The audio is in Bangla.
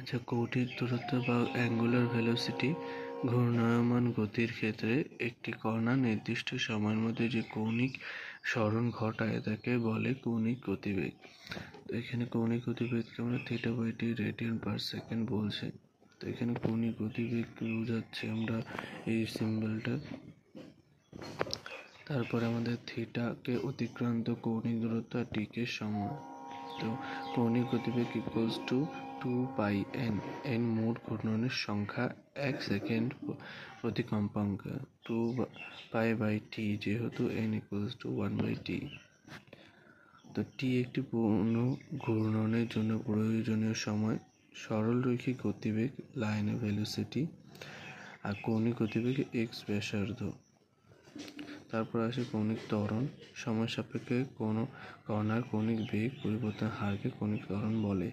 আচ্ছা, কৌণিক দূরত্ব বা অ্যাঙ্গুলার ভেলোসিটি ঘূর্ণায়মান গতির ক্ষেত্রে একটি কণা নির্দিষ্ট সময়ের মধ্যে যে কৌণিক সরণ ঘটায় তাকে বলে কৌণিক গতিবেগ। তো এখানে কৌণিক গতিবেগকে আমরা θ/t রেডিয়ান পার সেকেন্ড বলছি। তো এখানে কৌণিক গতিবেগ বোঝাচ্ছি আমরা এই সিম্বলটা। তারপরে আমাদের থিটাকে অতিক্রান্ত কৌণিক দূরত্ব আর টিকে সমান। তো কৌণিক গতিবেগ ইকুয়ালস টু 2πn, n মোট ঘূর্ণনের সংখ্যা 1 সেকেন্ড প্রতি কম্পাঙ্কে, 2π/t, যেহেতু n ইকুয়ালস টু 1/t। তো t একটি পূর্ণ ঘূর্ণনের জন্য প্রয়োজনীয় সময়, সরলরৈখিক গতিবেগ লাইনের ভেলোসিটি, আর কৌণিক গতিবেগ x ব্যাসার্ধ। তারপর আসে কৌণিক ত্বরণ। সময় সাপেক্ষে কোনো কণার কৌণিক বেগ পরিবর্তনের হারকে কৌণিক ত্বরণ বলে।